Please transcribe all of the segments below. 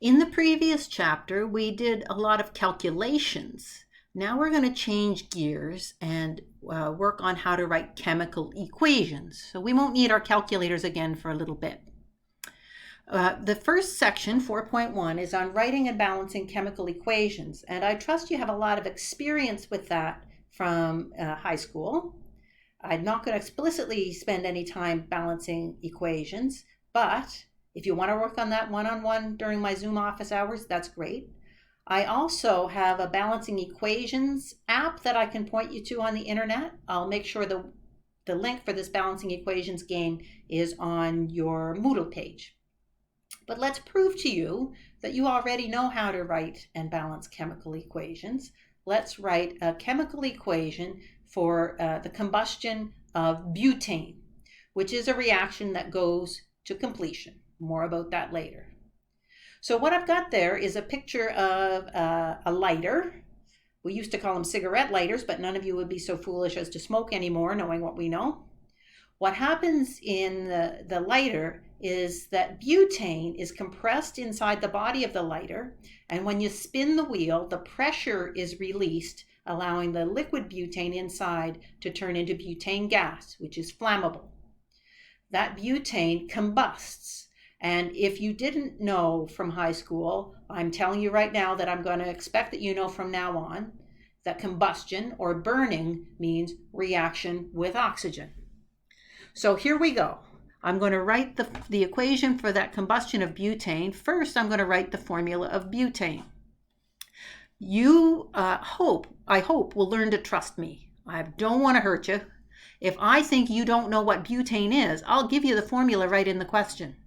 In the previous chapter, we did a lot of calculations. Now we're going to change gears and work on how to write chemical equations. So we won't need our calculators again for a little bit. The first section, 4.1, is on writing and balancing chemical equations. And I trust you have a lot of experience with that from high school. I'm not going to explicitly spend any time balancing equations, but if you want to work on that one-on-one during my Zoom office hours, that's great. I also have a balancing equations app that I can point you to on the internet. I'll make sure the link for this balancing equations game is on your Moodle page. But let's prove to you that you already know how to write and balance chemical equations. Let's write a chemical equation for the combustion of butane, which is a reaction that goes to completion. More about that later. So what I've got there is a picture of a lighter. We used to call them cigarette lighters, but none of you would be so foolish as to smoke anymore, knowing what we know. What happens in the lighter is that butane is compressed inside the body of the lighter, and when you spin the wheel, the pressure is released, allowing the liquid butane inside to turn into butane gas, which is flammable. That butane combusts. And if you didn't know from high school, I'm telling you right now that I'm going to expect that you know from now on that combustion or burning means reaction with oxygen. So here we go. I'm going to write the equation for that combustion of butane. First, I'm going to write the formula of butane. You I hope, will learn to trust me. I don't want to hurt you. If I think you don't know what butane is, I'll give you the formula right in the question.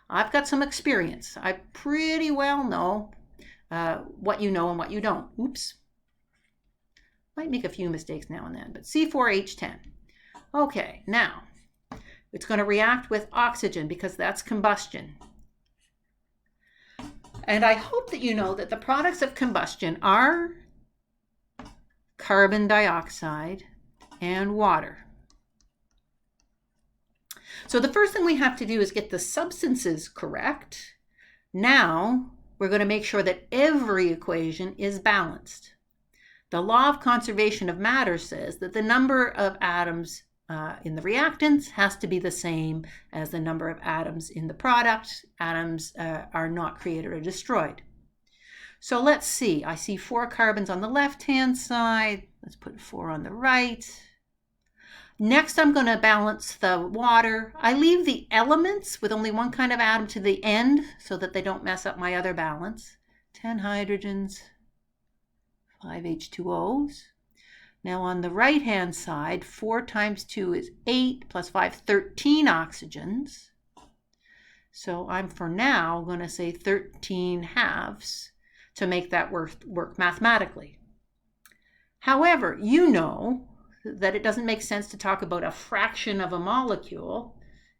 I've got some experience. I pretty well know what you know and what you don't. Oops. Might make a few mistakes now and then, but C4H10. Okay, now it's going to react with oxygen because that's combustion. And I hope that you know that the products of combustion are carbon dioxide and water. So the first thing we have to do is get the substances correct. Now we're going to make sure that every equation is balanced. The law of conservation of matter says that the number of atoms in the reactants has to be the same as the number of atoms in the product. Atoms are not created or destroyed. So let's see. I see 4 carbons on the left-hand side. Let's put 4 on the right. Next, I'm going to balance the water. I leave the elements with only one kind of atom to the end so that they don't mess up my other balance. 10 hydrogens, 5 H2Os. Now on the right-hand side, 4 times 2 is 8, plus 5, 13 oxygens. So I'm for now going to say 13 halves to make that work mathematically. However, you know that it doesn't make sense to talk about a fraction of a molecule.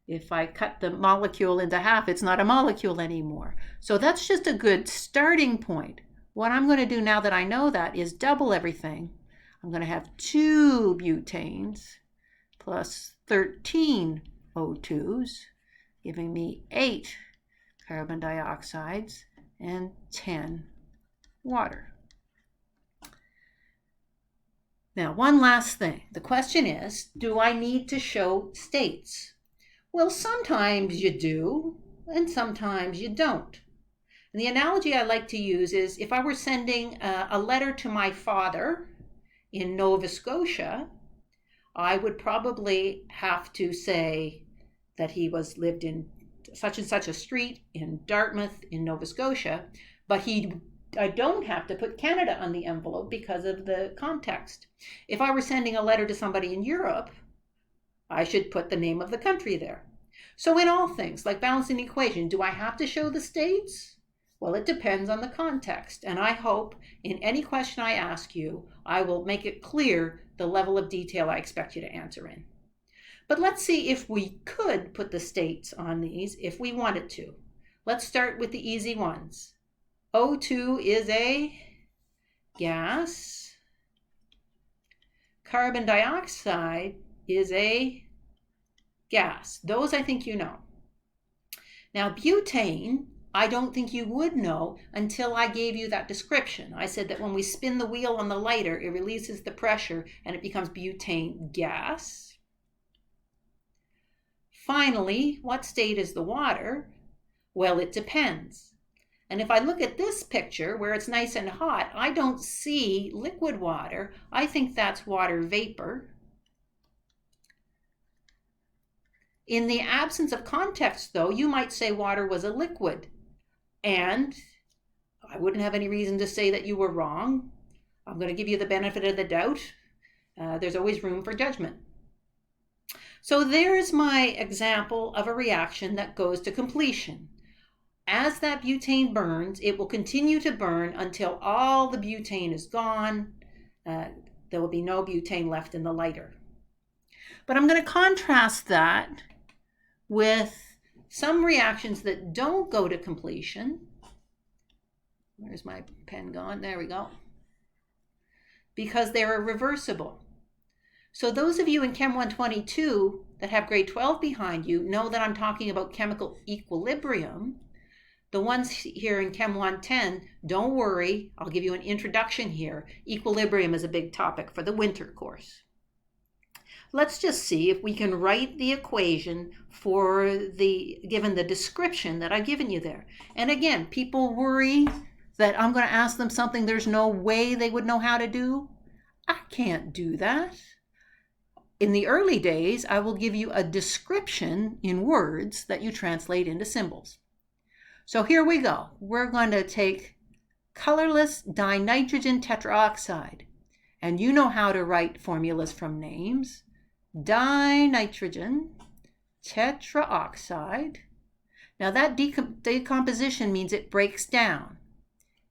If I cut the molecule into half, it's not a molecule anymore. So that's just a good starting point. What I'm going to do now that I know that is double everything. I'm going to have 2 butanes plus 13 O2s, giving me 8 carbon dioxides and 10 water. Now, one last thing. The question is, do I need to show states? Well, sometimes you do, and sometimes you don't. And the analogy I like to use is if I were sending a letter to my father in Nova Scotia, I would probably have to say that he lived in such and such a street in Dartmouth in Nova Scotia, but I don't have to put Canada on the envelope because of the context. If I were sending a letter to somebody in Europe, I should put the name of the country there. So in all things, like balancing an equation, do I have to show the states? Well, it depends on the context. And I hope in any question I ask you, I will make it clear the level of detail I expect you to answer in. But let's see if we could put the states on these if we wanted to. Let's start with the easy ones. O2 is a gas. Carbon dioxide is a gas. Those I think you know. Now butane I don't think you would know until I gave you that description. I said that when we spin the wheel on the lighter, it releases the pressure and it becomes butane gas. Finally, what state is the water? Well, it depends. And if I look at this picture where it's nice and hot, I don't see liquid water. I think that's water vapor. In the absence of context, though, you might say water was a liquid. And I wouldn't have any reason to say that you were wrong. I'm going to give you the benefit of the doubt. There's always room for judgment. So there's my example of a reaction that goes to completion. As that butane burns, it will continue to burn until all the butane is gone. There will be no butane left in the lighter. But I'm going to contrast that with some reactions that don't go to completion. Where's my pen gone? There we go. Because they're reversible. So those of you in Chem 122 that have grade 12 behind you know that I'm talking about chemical equilibrium. The ones here in Chem 110, don't worry, I'll give you an introduction here. Equilibrium is a big topic for the winter course. Let's just see if we can write the equation for given the description that I've given you there. And again, people worry that I'm going to ask them something there's no way they would know how to do. I can't do that. In the early days, I will give you a description in words that you translate into symbols. So here we go. We're going to take colorless dinitrogen tetraoxide. And you know how to write formulas from names. Dinitrogen tetraoxide. Now that decomposition means it breaks down.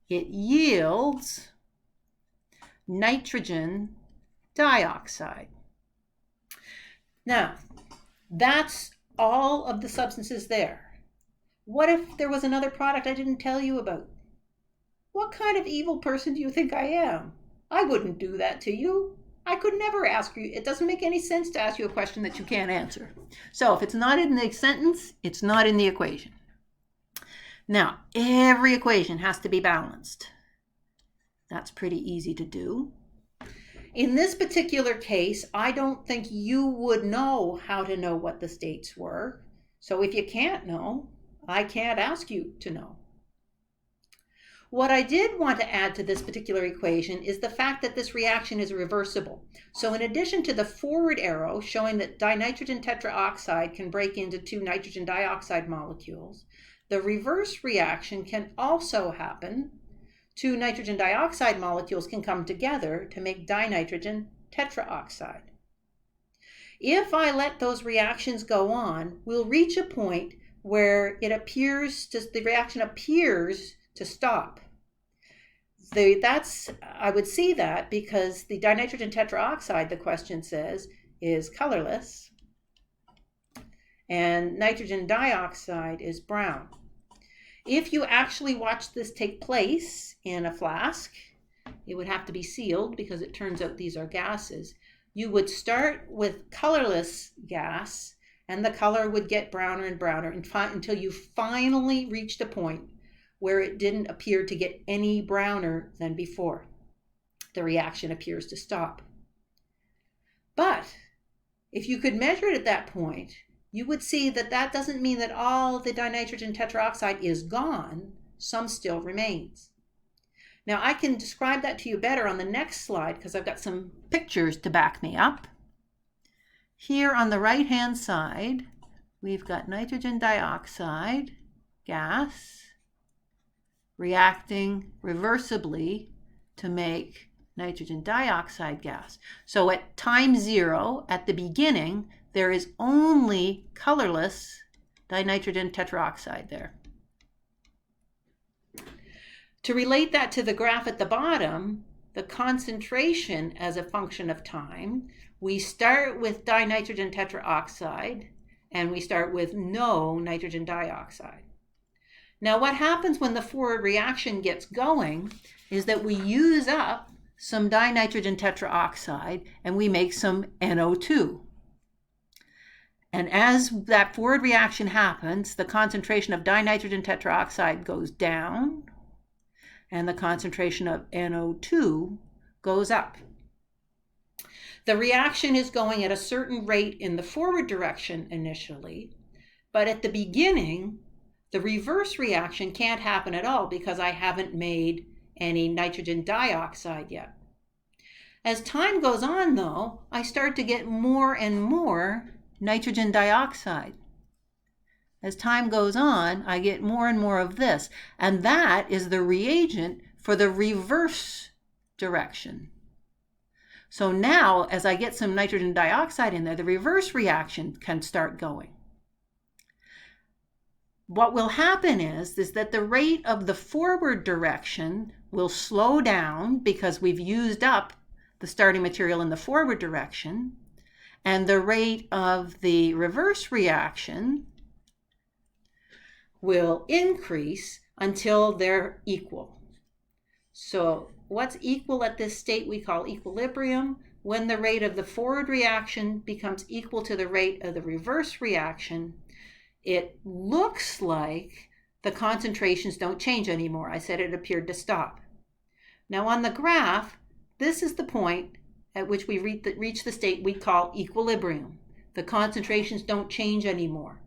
It yields nitrogen dioxide. Now, that's all of the substances there. What if there was another product I didn't tell you about? What kind of evil person do you think I am? I wouldn't do that to you. I could never ask you. It doesn't make any sense to ask you a question that you can't answer. So if it's not in the sentence, it's not in the equation. Now, every equation has to be balanced. That's pretty easy to do. In this particular case, I don't think you would know how to know what the states were. So if you can't know, I can't ask you to know. What I did want to add to this particular equation is the fact that this reaction is reversible. So in addition to the forward arrow showing that dinitrogen tetraoxide can break into two nitrogen dioxide molecules, the reverse reaction can also happen. Two nitrogen dioxide molecules can come together to make dinitrogen tetraoxide. If I let those reactions go on, we'll reach a point where the reaction appears to stop. I would see that because the dinitrogen tetraoxide, the question says, is colorless, and nitrogen dioxide is brown. If you actually watch this take place in a flask, it would have to be sealed because it turns out these are gases. You would start with colorless gas, and the color would get browner and browner until you finally reached a point where it didn't appear to get any browner than before. The reaction appears to stop. But if you could measure it at that point, you would see that that doesn't mean that all the dinitrogen tetraoxide is gone. Some still remains. Now I can describe that to you better on the next slide because I've got some pictures to back me up. Here on the right-hand side, we've got nitrogen dioxide gas reacting reversibly to make nitrogen dioxide gas. So at time 0, at the beginning, there is only colorless dinitrogen tetraoxide there. To relate that to the graph at the bottom, the concentration as a function of time, we start with dinitrogen tetraoxide and we start with no nitrogen dioxide. Now what happens when the forward reaction gets going is that we use up some dinitrogen tetraoxide and we make some NO2. And as that forward reaction happens, the concentration of dinitrogen tetroxide goes down and the concentration of NO2 goes up. The reaction is going at a certain rate in the forward direction initially, but at the beginning, the reverse reaction can't happen at all because I haven't made any nitrogen dioxide yet. As time goes on, though, I start to get more and more nitrogen dioxide. As time goes on, I get more and more of this, and that is the reagent for the reverse direction. So now, as I get some nitrogen dioxide in there, the reverse reaction can start going. What will happen is that the rate of the forward direction will slow down because we've used up the starting material in the forward direction, and the rate of the reverse reaction will increase until they're equal. So what's equal at this state we call equilibrium. When the rate of the forward reaction becomes equal to the rate of the reverse reaction, it looks like the concentrations don't change anymore. I said it appeared to stop. Now on the graph, this is the point at which we reach the state we call equilibrium. The concentrations don't change anymore.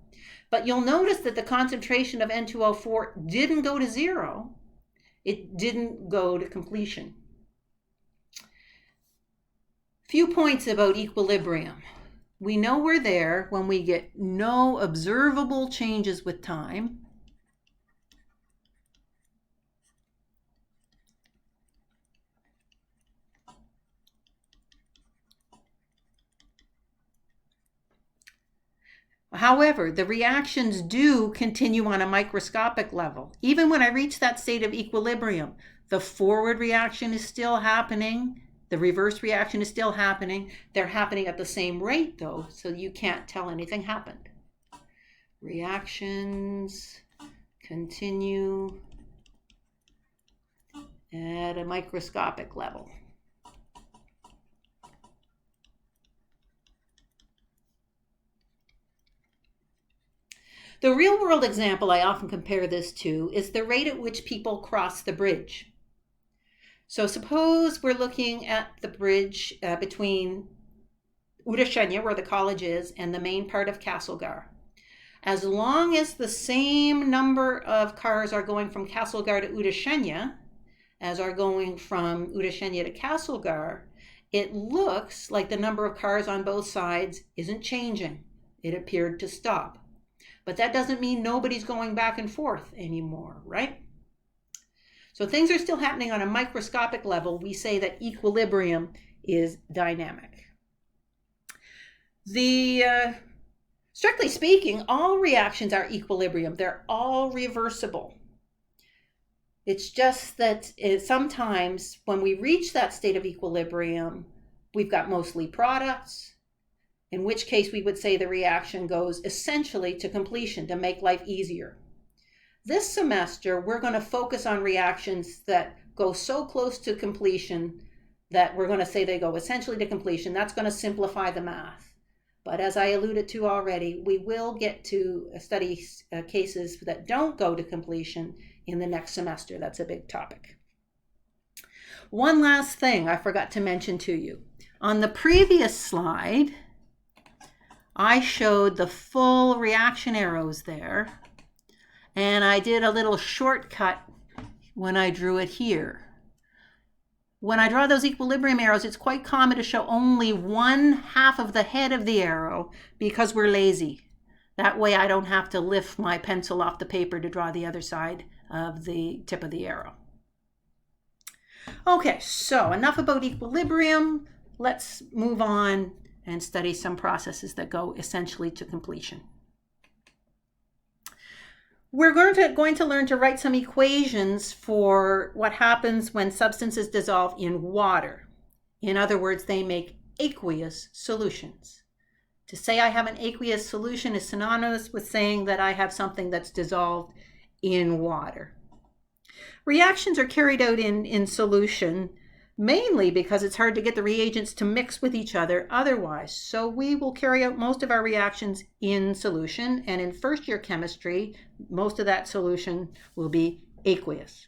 But you'll notice that the concentration of N2O4 didn't go to zero. It didn't go to completion. Few points about equilibrium. We know we're there when we get no observable changes with time. However, the reactions do continue on a microscopic level. Even when I reach that state of equilibrium, the forward reaction is still happening. The reverse reaction is still happening. They're happening at the same rate, though, so you can't tell anything happened. Reactions continue at a microscopic level. The real-world example I often compare this to is the rate at which people cross the bridge. So suppose we're looking at the bridge between Udashenya, where the college is, and the main part of Castlegar. As long as the same number of cars are going from Castlegar to Udashenya as are going from Udashenya to Castlegar, it looks like the number of cars on both sides isn't changing. It appeared to stop. But that doesn't mean nobody's going back and forth anymore, right? So things are still happening on a microscopic level. We say that equilibrium is dynamic. Strictly speaking, all reactions are equilibrium. They're all reversible. It's just that sometimes when we reach that state of equilibrium, we've got mostly products, in which case we would say the reaction goes essentially to completion to make life easier. This semester, we're going to focus on reactions that go so close to completion that we're going to say they go essentially to completion. That's going to simplify the math. But as I alluded to already, we will get to study cases that don't go to completion in the next semester. That's a big topic. One last thing I forgot to mention to you. On the previous slide, I showed the full reaction arrows there, and I did a little shortcut when I drew it here. When I draw those equilibrium arrows, it's quite common to show only one half of the head of the arrow because we're lazy. That way I don't have to lift my pencil off the paper to draw the other side of the tip of the arrow. Okay, so enough about equilibrium. Let's move on and study some processes that go essentially to completion. We're going to learn to write some equations for what happens when substances dissolve in water. In other words, they make aqueous solutions. To say I have an aqueous solution is synonymous with saying that I have something that's dissolved in water. Reactions are carried out in solution mainly because it's hard to get the reagents to mix with each other otherwise. So we will carry out most of our reactions in solution, and in first year chemistry, most of that solution will be aqueous.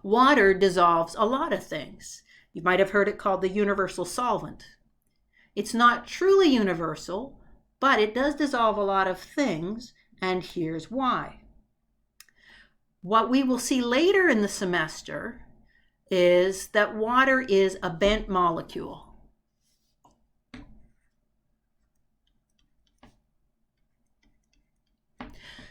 Water dissolves a lot of things. You might have heard it called the universal solvent. It's not truly universal, but it does dissolve a lot of things, and here's why. What we will see later in the semester is that water is a bent molecule.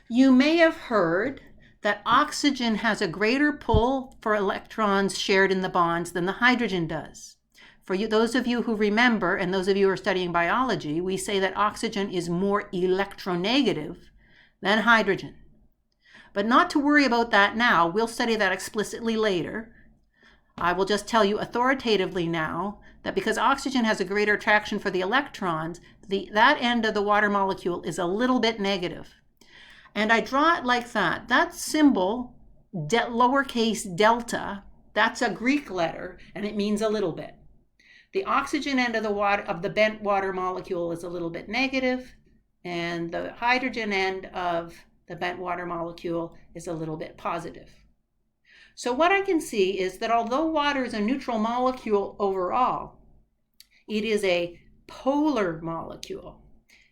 You may have heard that oxygen has a greater pull for electrons shared in the bonds than the hydrogen does. For you, those of you who remember, and those of you who are studying biology, we say that oxygen is more electronegative than hydrogen. But not to worry about that now. We'll study that explicitly later. I will just tell you authoritatively now that because oxygen has a greater attraction for the electrons, that end of the water molecule is a little bit negative. And I draw it like that. That symbol, lowercase delta, that's a Greek letter, and it means a little bit. The oxygen end of the bent water molecule is a little bit negative, and the hydrogen end of the bent water molecule is a little bit positive. So what I can see is that although water is a neutral molecule overall, it is a polar molecule.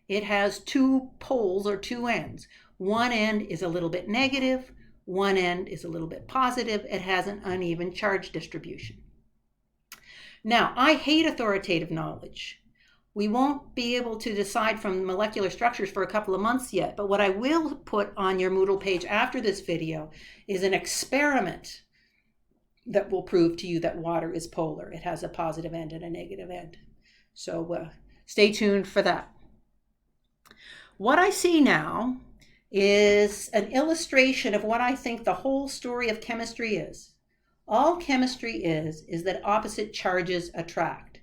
It has two poles or two ends. One end is a little bit negative, one end is a little bit positive. It has an uneven charge distribution. Now, I hate authoritative knowledge. We won't be able to decide from molecular structures for a couple of months yet, but what I will put on your Moodle page after this video is an experiment that will prove to you that water is polar. It has a positive end and a negative end. So stay tuned for that. What I see now is an illustration of what I think the whole story of chemistry is. All chemistry is that opposite charges attract.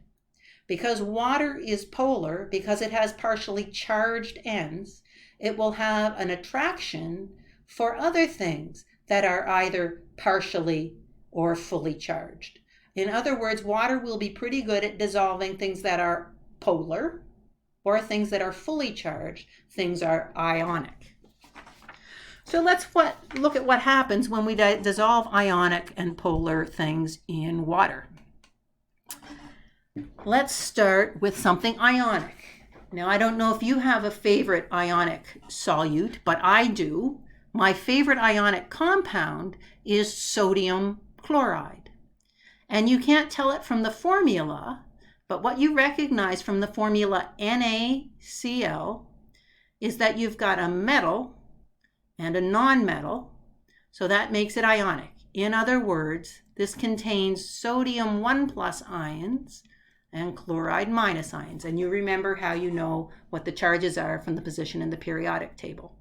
Because water is polar, because it has partially charged ends, it will have an attraction for other things that are either partially or fully charged. In other words, water will be pretty good at dissolving things that are polar or things that are fully charged. Things are ionic. So let's look at what happens when we dissolve ionic and polar things in water. Let's start with something ionic. Now, I don't know if you have a favorite ionic solute, but I do. My favorite ionic compound is sodium chloride. And you can't tell it from the formula, but what you recognize from the formula NaCl is that you've got a metal and a nonmetal, so that makes it ionic. In other words, this contains sodium 1+ ions and chloride minus ions. And you remember how you know what the charges are from the position in the periodic table.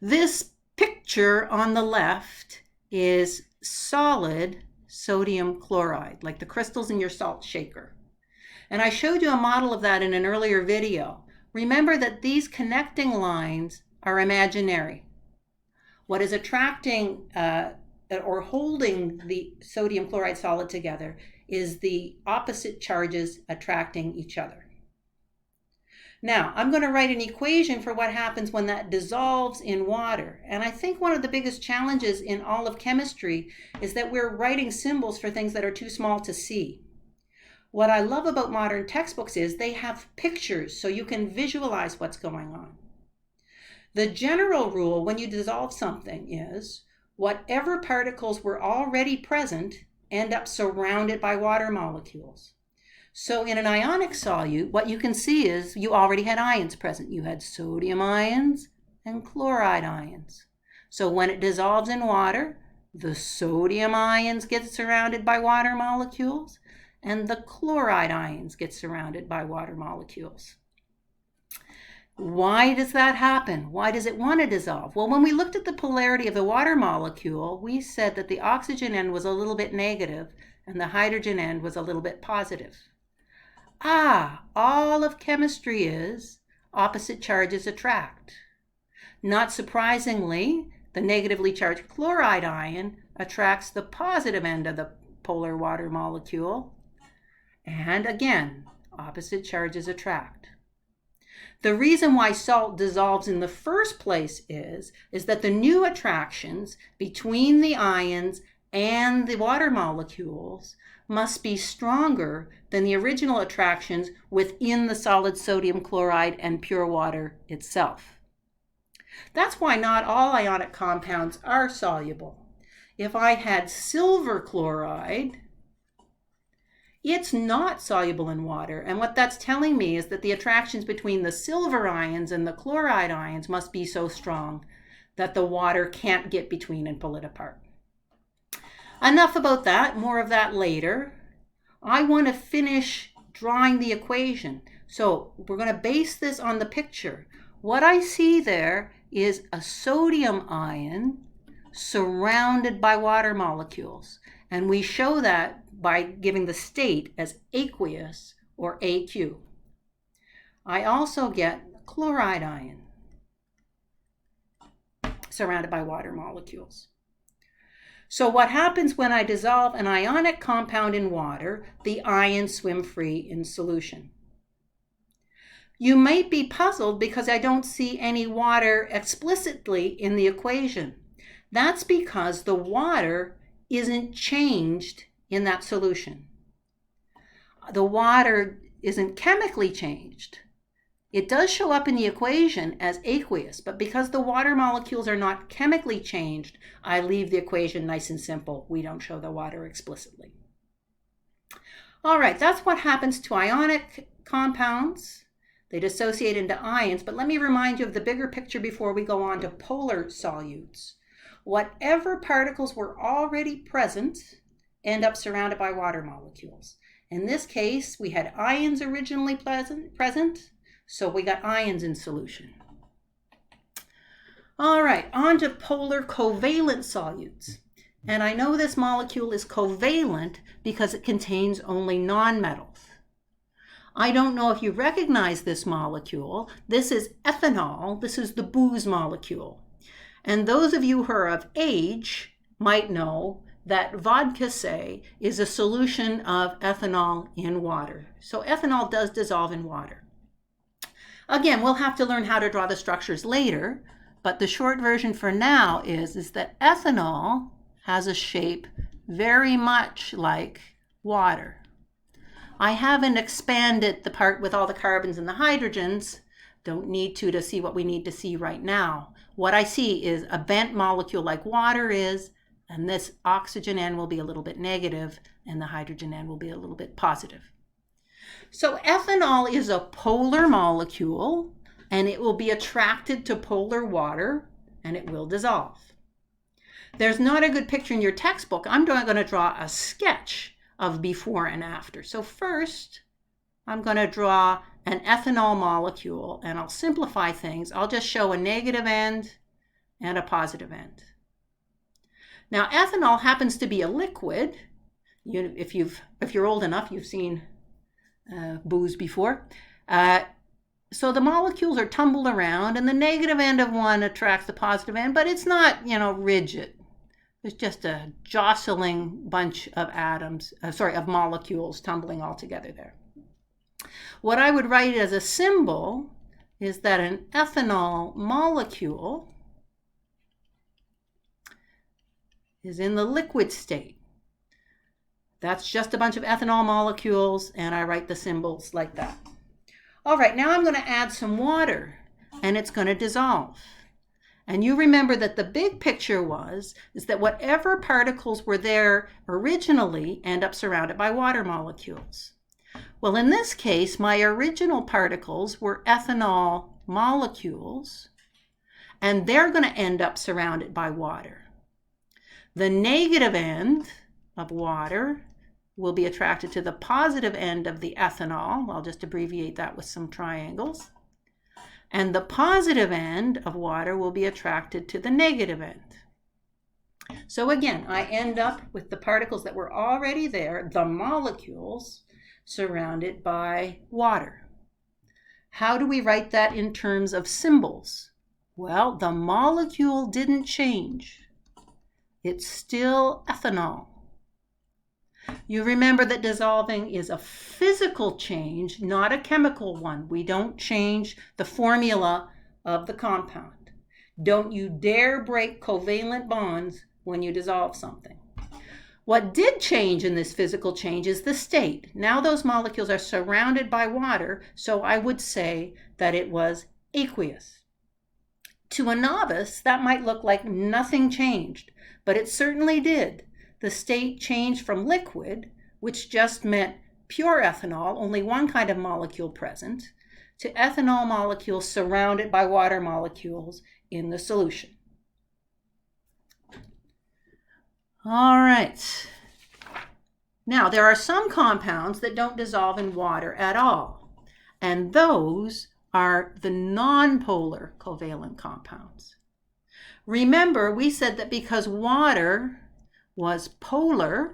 This picture on the left is solid sodium chloride, like the crystals in your salt shaker. And I showed you a model of that in an earlier video. Remember that these connecting lines are imaginary. What is attracting or holding the sodium chloride solid together is the opposite charges attracting each other. Now, I'm going to write an equation for what happens when that dissolves in water. And I think one of the biggest challenges in all of chemistry is that we're writing symbols for things that are too small to see. What I love about modern textbooks is they have pictures so you can visualize what's going on. The general rule when you dissolve something is whatever particles were already present end up surrounded by water molecules. So in an ionic solute, what you can see is you already had ions present. You had sodium ions and chloride ions. So when it dissolves in water, the sodium ions get surrounded by water molecules and the chloride ions get surrounded by water molecules. Why does that happen? Why does it want to dissolve? Well, when we looked at the polarity of the water molecule, we said that the oxygen end was a little bit negative and the hydrogen end was a little bit positive. All of chemistry is opposite charges attract. Not surprisingly, the negatively charged chloride ion attracts the positive end of the polar water molecule. And again, opposite charges attract. The reason why salt dissolves in the first place is that the new attractions between the ions and the water molecules must be stronger than the original attractions within the solid sodium chloride and pure water itself. That's why not all ionic compounds are soluble. If I had silver chloride, it's not soluble in water, and what that's telling me is that the attractions between the silver ions and the chloride ions must be so strong that the water can't get between and pull it apart. Enough about that, more of that later. I want to finish drawing the equation. So we're going to base this on the picture. What I see there is a sodium ion surrounded by water molecules, and we show that by giving the state as aqueous or AQ. I also get a chloride ion surrounded by water molecules. So what happens when I dissolve an ionic compound in water? The ions swim free in solution. You might be puzzled because I don't see any water explicitly in the equation. That's because the water isn't changed in that solution. The water isn't chemically changed. It does show up in the equation as aqueous, but because the water molecules are not chemically changed, I leave the equation nice and simple. We don't show the water explicitly. All right, that's what happens to ionic compounds. They dissociate into ions, but let me remind you of the bigger picture before we go on to polar solutes. Whatever particles were already present end up surrounded by water molecules. In this case, we had ions originally present, so we got ions in solution. All right, on to polar covalent solutes. And I know this molecule is covalent because it contains only nonmetals. I don't know if you recognize this molecule. This is ethanol. This is the booze molecule. And those of you who are of age might know that vodka, say, is a solution of ethanol in water. So ethanol does dissolve in water. Again, we'll have to learn how to draw the structures later, but the short version for now is that ethanol has a shape very much like water. I haven't expanded the part with all the carbons and the hydrogens. Don't need to see what we need to see right now. What I see is a bent molecule like water is, and this oxygen end will be a little bit negative, and the hydrogen end will be a little bit positive. So ethanol is a polar molecule, and it will be attracted to polar water, and it will dissolve. There's not a good picture in your textbook. I'm going to draw a sketch of before and after. So first, I'm going to draw an ethanol molecule, and I'll simplify things. I'll just show a negative end and a positive end. Now, ethanol happens to be a liquid. If you're old enough, you've seen booze before. So the molecules are tumbled around, and the negative end of one attracts the positive end, but it's not, rigid. It's just a jostling bunch of of molecules tumbling all together there. What I would write as a symbol is that an ethanol molecule is in the liquid state. That's just a bunch of ethanol molecules, and I write the symbols like that. All right, now I'm going to add some water, and it's going to dissolve. And you remember that the big picture is that whatever particles were there originally end up surrounded by water molecules. Well, in this case, my original particles were ethanol molecules, and they're going to end up surrounded by water. The negative end of water will be attracted to the positive end of the ethanol. I'll just abbreviate that with some triangles. And the positive end of water will be attracted to the negative end. So again, I end up with the particles that were already there, the molecules, surrounded by water. How do we write that in terms of symbols? Well, the molecule didn't change. It's still ethanol. You remember that dissolving is a physical change, not a chemical one. We don't change the formula of the compound. Don't you dare break covalent bonds when you dissolve something. What did change in this physical change is the state. Now those molecules are surrounded by water, so I would say that it was aqueous. To a novice, that might look like nothing changed, but it certainly did. The state changed from liquid, which just meant pure ethanol, only one kind of molecule present, to ethanol molecules surrounded by water molecules in the solution. All right. Now, there are some compounds that don't dissolve in water at all, and those are the nonpolar covalent compounds. Remember, we said that because water was polar,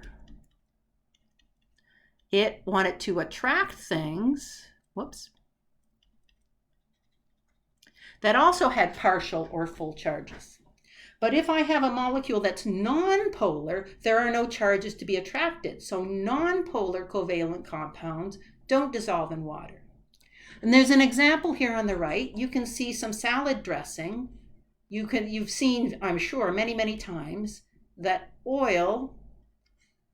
it wanted to attract things, that also had partial or full charges. But if I have a molecule that's nonpolar, there are no charges to be attracted. So nonpolar covalent compounds don't dissolve in water. And there's an example here on the right. You can see some salad dressing. You've seen, I'm sure, many, many times that oil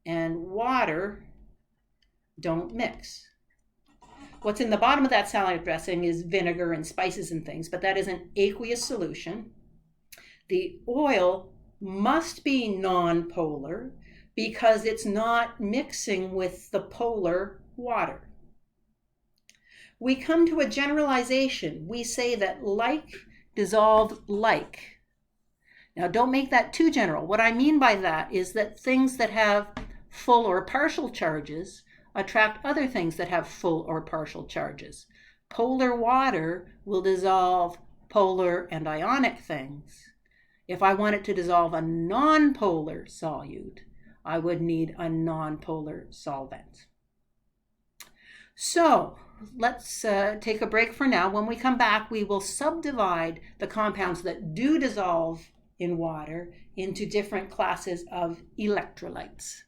and water don't mix. What's in the bottom of that salad dressing is vinegar and spices and things, but that is an aqueous solution. The oil must be nonpolar because it's not mixing with the polar water. We come to a generalization. We say that like dissolved like. Now, don't make that too general. What I mean by that is that things that have full or partial charges attract other things that have full or partial charges. Polar water will dissolve polar and ionic things. If I wanted to dissolve a nonpolar solute, I would need a nonpolar solvent. So let's take a break for now. When we come back, we will subdivide the compounds that do dissolve in water into different classes of electrolytes.